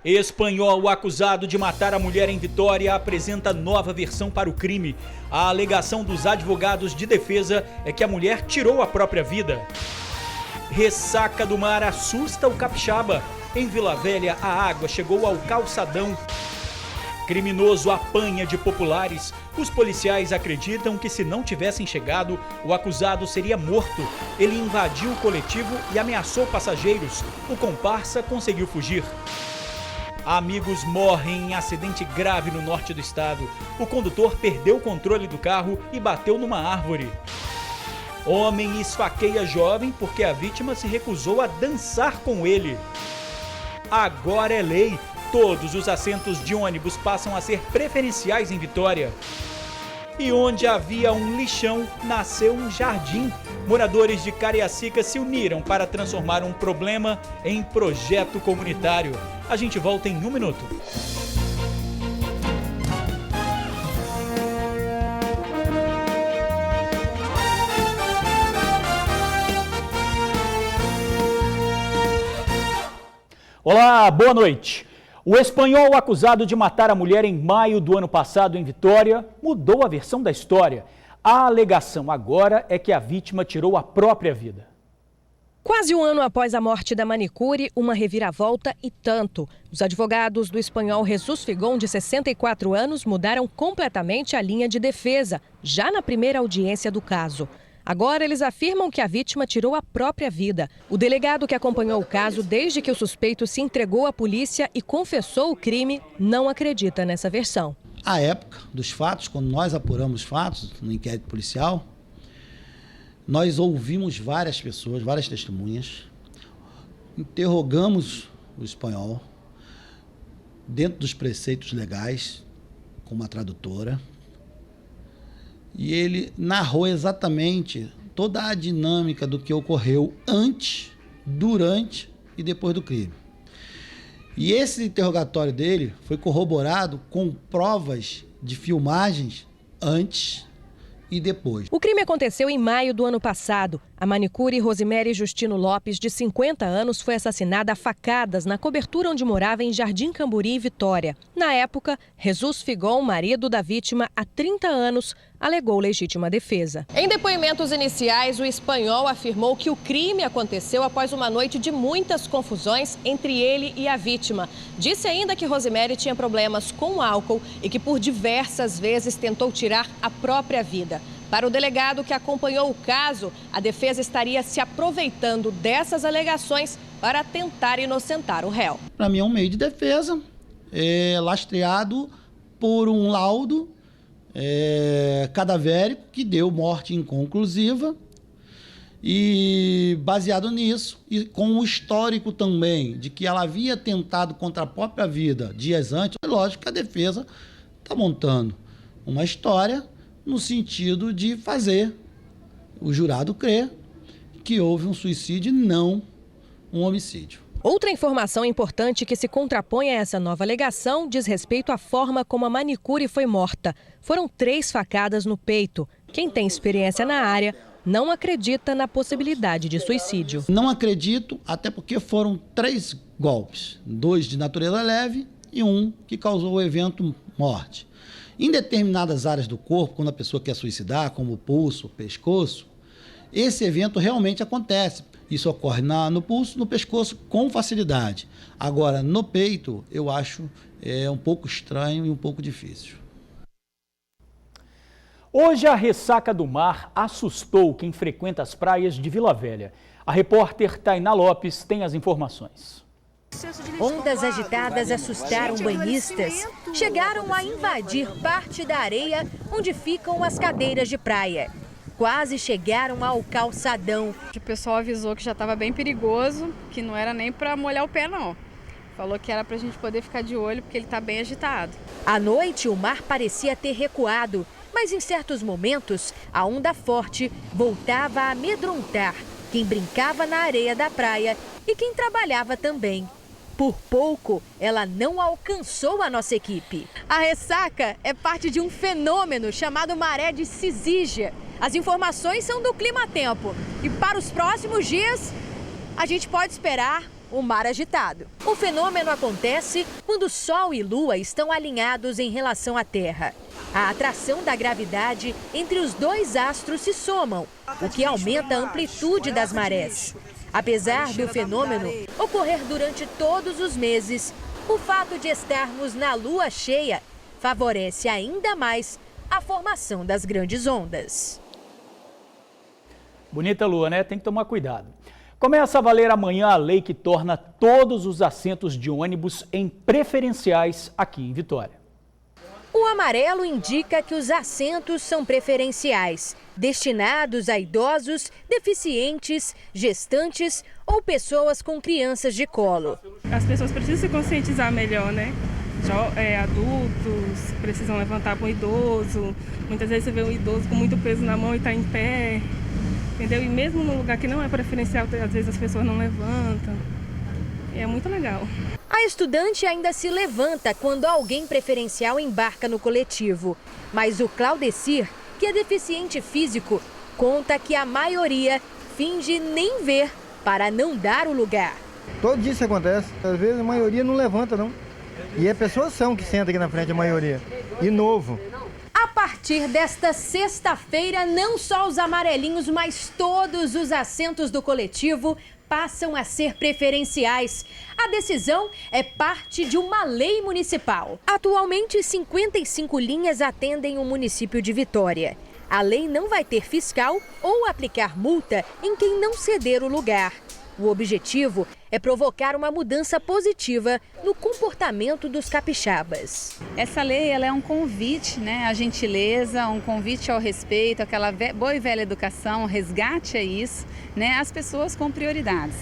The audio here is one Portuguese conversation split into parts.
Espanhol, acusado de matar a mulher em Vitória, apresenta nova versão para o crime. A alegação dos advogados de defesa é que a mulher tirou a própria vida. Ressaca do mar assusta o capixaba. Em Vila Velha, a água chegou ao calçadão. Criminoso apanha de populares. Os policiais acreditam que se não tivessem chegado, o acusado seria morto. Ele invadiu o coletivo e ameaçou passageiros. O comparsa conseguiu fugir. Amigos morrem em acidente grave no norte do estado. O condutor perdeu o controle do carro e bateu numa árvore. Homem esfaqueia jovem porque a vítima se recusou a dançar com ele. Agora é lei. Todos os assentos de ônibus passam a ser preferenciais em Vitória. E onde havia um lixão, nasceu um jardim. Moradores de Cariacica se uniram para transformar um problema em projeto comunitário. A gente volta em 1 minuto. Olá, boa noite. O espanhol acusado de matar a mulher em maio do ano passado em Vitória mudou a versão da história. A alegação agora é que a vítima tirou a própria vida. Quase um ano após a morte da manicure, uma reviravolta e tanto. Os advogados do espanhol Jesus Figon, de 64 anos, mudaram completamente a linha de defesa, já na primeira audiência do caso. Agora eles afirmam que a vítima tirou a própria vida. O delegado que acompanhou o caso desde que o suspeito se entregou à polícia e confessou o crime não acredita nessa versão. À época dos fatos, quando nós apuramos os fatos no inquérito policial, nós ouvimos várias pessoas, várias testemunhas, interrogamos o espanhol dentro dos preceitos legais, com uma tradutora, e ele narrou exatamente toda a dinâmica do que ocorreu antes, durante e depois do crime. E esse interrogatório dele foi corroborado com provas de filmagens antes e depois. O crime aconteceu em maio do ano passado. A manicure Rosemary Justino Lopes, de 50 anos, foi assassinada a facadas na cobertura onde morava em Jardim Camburi, Vitória. Na época, Jesus Figon, marido da vítima há 30 anos, alegou legítima defesa. Em depoimentos iniciais, o espanhol afirmou que o crime aconteceu após uma noite de muitas confusões entre ele e a vítima. Disse ainda que Rosemary tinha problemas com álcool e que por diversas vezes tentou tirar a própria vida. Para o delegado que acompanhou o caso, a defesa estaria se aproveitando dessas alegações para tentar inocentar o réu. Para mim é um meio de defesa, lastreado por um laudo cadavérico que deu morte inconclusiva, e baseado nisso e com o histórico também de que ela havia tentado contra a própria vida dias antes, é lógico que a defesa está montando uma história no sentido de fazer o jurado crer que houve um suicídio e não um homicídio. Outra informação importante que se contrapõe a essa nova alegação diz respeito à forma como a manicure foi morta. Foram 3 facadas no peito. Quem tem experiência na área não acredita na possibilidade de suicídio. Não acredito, até porque foram 3 golpes, 2 de natureza leve e 1 que causou o evento morte. Em determinadas áreas do corpo, quando a pessoa quer suicidar, como o pulso, o pescoço, esse evento realmente acontece. Isso ocorre no pulso, no pescoço, com facilidade. Agora, no peito, eu acho um pouco estranho e um pouco difícil. Hoje a ressaca do mar assustou quem frequenta as praias de Vila Velha. A repórter Tainá Lopes tem as informações. Ondas agitadas assustaram banhistas. Chegaram a invadir parte da areia onde ficam as cadeiras de praia. Quase chegaram ao calçadão. O pessoal avisou que já estava bem perigoso, que não era nem para molhar o pé, não. Falou que era para a gente poder ficar de olho, porque ele está bem agitado. À noite, o mar parecia ter recuado, mas em certos momentos, a onda forte voltava a amedrontar quem brincava na areia da praia e quem trabalhava também. Por pouco, ela não alcançou a nossa equipe. A ressaca é parte de um fenômeno chamado maré de Cisígia. As informações são do Climatempo. E para os próximos dias, a gente pode esperar o mar agitado. O fenômeno acontece quando Sol e Lua estão alinhados em relação à Terra. A atração da gravidade entre os dois astros se somam, o que aumenta a amplitude das marés. Apesar do fenômeno ocorrer durante todos os meses, o fato de estarmos na lua cheia favorece ainda mais a formação das grandes ondas. Bonita lua, né? Tem que tomar cuidado. Começa a valer amanhã a lei que torna todos os assentos de ônibus em preferenciais aqui em Vitória. O amarelo indica que os assentos são preferenciais, destinados a idosos, deficientes, gestantes ou pessoas com crianças de colo. As pessoas precisam se conscientizar melhor, né? Adultos precisam levantar para um idoso. Muitas vezes você vê um idoso com muito peso na mão e está em pé, entendeu? E mesmo no lugar que não é preferencial, às vezes as pessoas não levantam. E é muito legal. A estudante ainda se levanta quando alguém preferencial embarca no coletivo. Mas o Claudecir, que é deficiente físico, conta que a maioria finge nem ver para não dar o lugar. Todo dia isso acontece. Às vezes a maioria não levanta, não. E é pessoas que sentam aqui na frente, a maioria. E novo. A partir desta sexta-feira, não só os amarelinhos, mas todos os assentos do coletivo passam a ser preferenciais. A decisão é parte de uma lei municipal. Atualmente, 55 linhas atendem o município de Vitória. A lei não vai ter fiscal ou aplicar multa em quem não ceder o lugar. O objetivo é provocar uma mudança positiva no comportamento dos capixabas. Essa lei ela é um convite, né, à gentileza, um convite ao respeito, aquela boa e velha educação, resgate a isso, né, as pessoas com prioridades,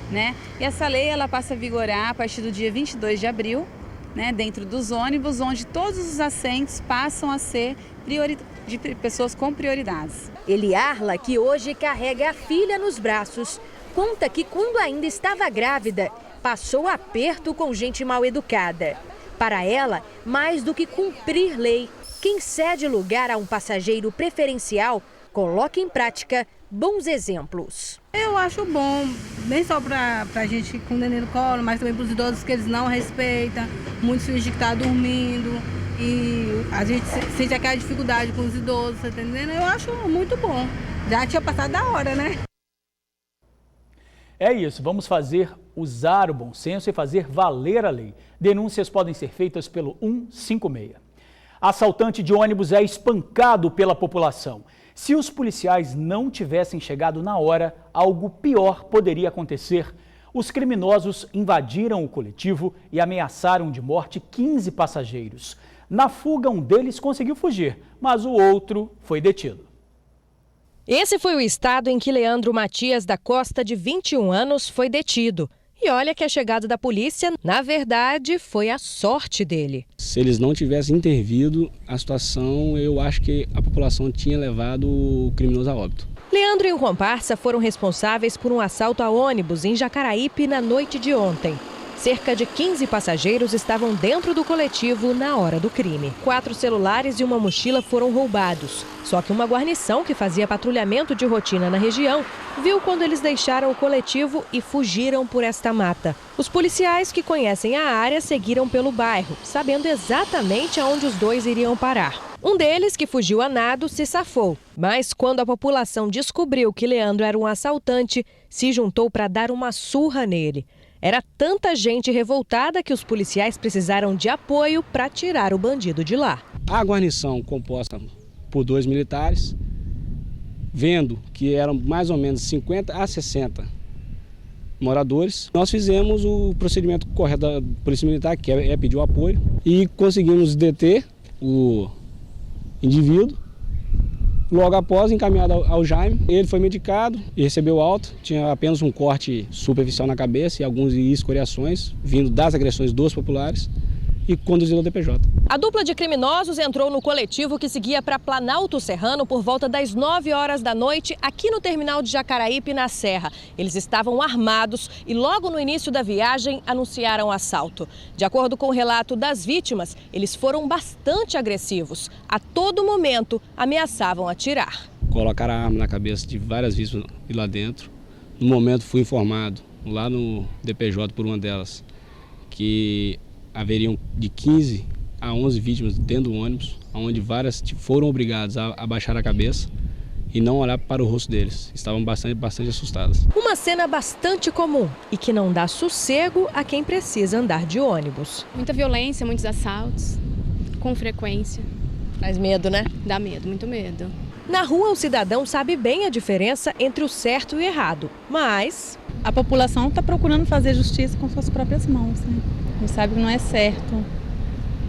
né? E essa lei ela passa a vigorar a partir do dia 22 de abril, né, dentro dos ônibus, onde todos os assentos passam a ser de pessoas com prioridades. Eliarla, que hoje carrega a filha nos braços, conta que quando ainda estava grávida, passou aperto com gente mal educada. Para ela, mais do que cumprir lei, quem cede lugar a um passageiro preferencial coloca em prática bons exemplos. Eu acho bom, nem só para a gente com o neném no colo, mas também para os idosos que eles não respeitam. Muitos fingem que estão dormindo e a gente sente aquela dificuldade com os idosos, tá entendendo? Eu acho muito bom. Já tinha passado da hora, né? É isso, vamos usar o bom senso e fazer valer a lei. Denúncias podem ser feitas pelo 156. Assaltante de ônibus é espancado pela população. Se os policiais não tivessem chegado na hora, algo pior poderia acontecer. Os criminosos invadiram o coletivo e ameaçaram de morte 15 passageiros. Na fuga, um deles conseguiu fugir, mas o outro foi detido. Esse foi o estado em que Leandro Matias da Costa, de 21 anos, foi detido. E olha que a chegada da polícia, na verdade, foi a sorte dele. Se eles não tivessem intervido a situação, eu acho que a população tinha levado o criminoso a óbito. Leandro e um comparsa foram responsáveis por um assalto a ônibus em Jacaraípe na noite de ontem. Cerca de 15 passageiros estavam dentro do coletivo na hora do crime. 4 celulares e uma mochila foram roubados. Só que uma guarnição que fazia patrulhamento de rotina na região viu quando eles deixaram o coletivo e fugiram por esta mata. Os policiais que conhecem a área seguiram pelo bairro, sabendo exatamente aonde os dois iriam parar. Um deles, que fugiu a nado, se safou. Mas quando a população descobriu que Leandro era um assaltante, se juntou para dar uma surra nele. Era tanta gente revoltada que os policiais precisaram de apoio para tirar o bandido de lá. A guarnição, composta por 2 militares, vendo que eram mais ou menos 50 a 60 moradores, nós fizemos o procedimento correto da Polícia Militar, que é pedir o apoio, e conseguimos deter o indivíduo. Logo após, encaminhado ao Jaime, ele foi medicado e recebeu alta. Tinha apenas um corte superficial na cabeça e algumas escoriações vindo das agressões dos populares e conduzido ao DPJ. A dupla de criminosos entrou no coletivo que seguia para Planalto Serrano por volta das 9 horas da noite, aqui no terminal de Jacaraípe, na Serra. Eles estavam armados e logo no início da viagem anunciaram assalto. De acordo com o relato das vítimas, eles foram bastante agressivos. A todo momento ameaçavam atirar. Colocaram a arma na cabeça de várias vítimas lá dentro. No momento fui informado lá no DPJ por uma delas, que haveriam de 15 a 11 vítimas dentro do ônibus, onde várias foram obrigadas a abaixar a cabeça e não olhar para o rosto deles. Estavam bastante assustadas. Uma cena bastante comum e que não dá sossego a quem precisa andar de ônibus. Muita violência, muitos assaltos, com frequência. Faz medo, né? Dá medo, muito medo. Na rua, o cidadão sabe bem a diferença entre o certo e o errado, mas a população está procurando fazer justiça com suas próprias mãos, né? A gente sabe que não é certo,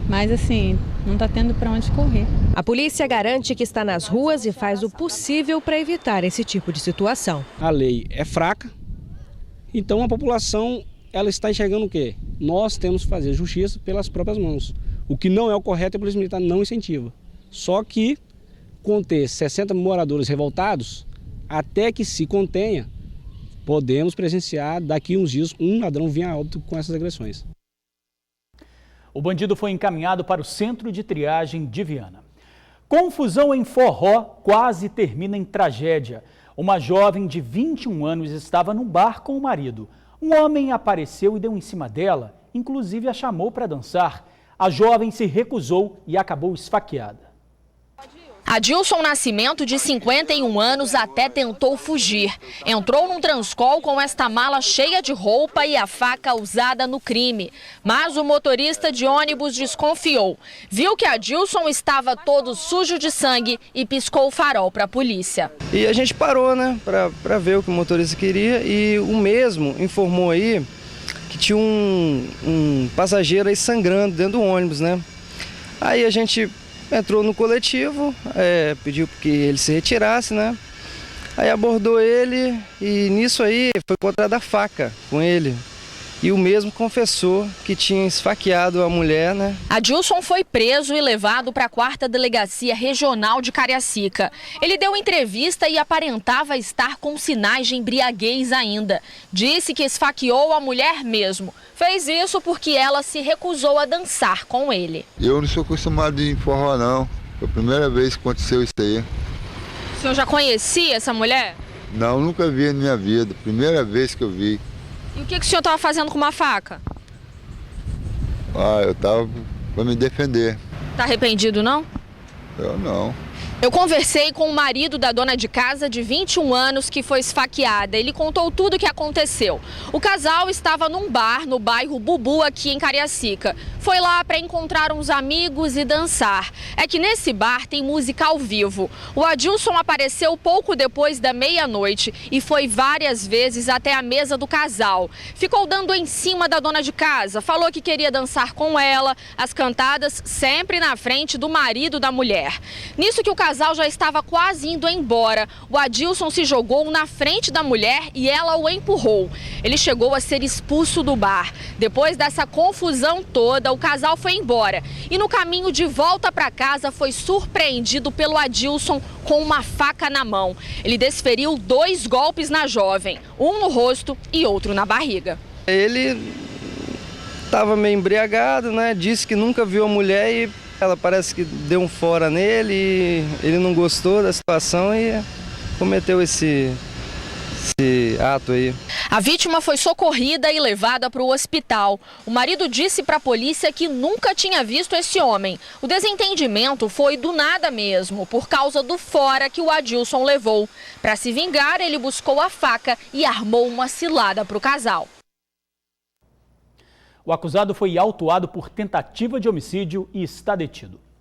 mas assim, não está tendo para onde correr. A polícia garante que está nas ruas e faz o possível para evitar esse tipo de situação. A lei é fraca, então a população ela está enxergando o quê? Nós temos que fazer justiça pelas próprias mãos. O que não é o correto, a Polícia Militar não incentiva. Só que conter 60 moradores revoltados, até que se contenha, podemos presenciar daqui uns dias um ladrão vir a óbito com essas agressões. O bandido foi encaminhado para o centro de triagem de Viana. Confusão em Forró quase termina em tragédia. Uma jovem de 21 anos estava no bar com o marido. Um homem apareceu e deu em cima dela, inclusive a chamou para dançar. A jovem se recusou e acabou esfaqueada. Adilson Nascimento, de 51 anos, até tentou fugir. Entrou num Transcol com esta mala cheia de roupa e a faca usada no crime. Mas o motorista de ônibus desconfiou. Viu que Adilson estava todo sujo de sangue e piscou o farol para a polícia. E a gente parou, né, para ver o que o motorista queria, e o mesmo informou aí que tinha um passageiro aí sangrando dentro do ônibus, né? Aí a gente entrou no coletivo, pediu que ele se retirasse, né? Aí abordou ele e nisso aí foi encontrada a faca com ele. E o mesmo confessou que tinha esfaqueado a mulher, né? Adilson foi preso e levado para a 4ª Delegacia Regional de Cariacica. Ele deu entrevista e aparentava estar com sinais de embriaguez ainda. Disse que esfaqueou a mulher mesmo. Fez isso porque ela se recusou a dançar com ele. Eu não sou acostumado em forró, não. Foi a primeira vez que aconteceu isso aí. O senhor já conhecia essa mulher? Não, nunca vi na minha vida. Primeira vez que eu vi. E o que o senhor estava fazendo com uma faca? Eu estava para me defender. Tá arrependido, não? Eu não. Eu conversei com o marido da dona de casa de 21 anos que foi esfaqueada. Ele contou tudo o que aconteceu. O casal estava num bar no bairro Bubu, aqui em Cariacica. Foi lá para encontrar uns amigos e dançar. É que nesse bar tem música ao vivo. O Adilson apareceu pouco depois da meia-noite e foi várias vezes até a mesa do casal. Ficou dando em cima da dona de casa, falou que queria dançar com ela, as cantadas sempre na frente do marido da mulher. Nisso que o casal já estava quase indo embora, o Adilson se jogou na frente da mulher e ela o empurrou. Ele chegou a ser expulso do bar. Depois dessa confusão toda, o casal foi embora. E no caminho de volta para casa foi surpreendido pelo Adilson com uma faca na mão. Ele desferiu 2 golpes na jovem, um no rosto e outro na barriga. Ele estava meio embriagado, né? Disse que nunca viu a mulher e ela parece que deu um fora nele e ele não gostou da situação e cometeu esse ato aí. A vítima foi socorrida e levada para o hospital. O marido disse para a polícia que nunca tinha visto esse homem. O desentendimento foi do nada mesmo, por causa do fora que o Adilson levou. Para se vingar, ele buscou a faca e armou uma cilada para o casal. O acusado foi autuado por tentativa de homicídio e está detido.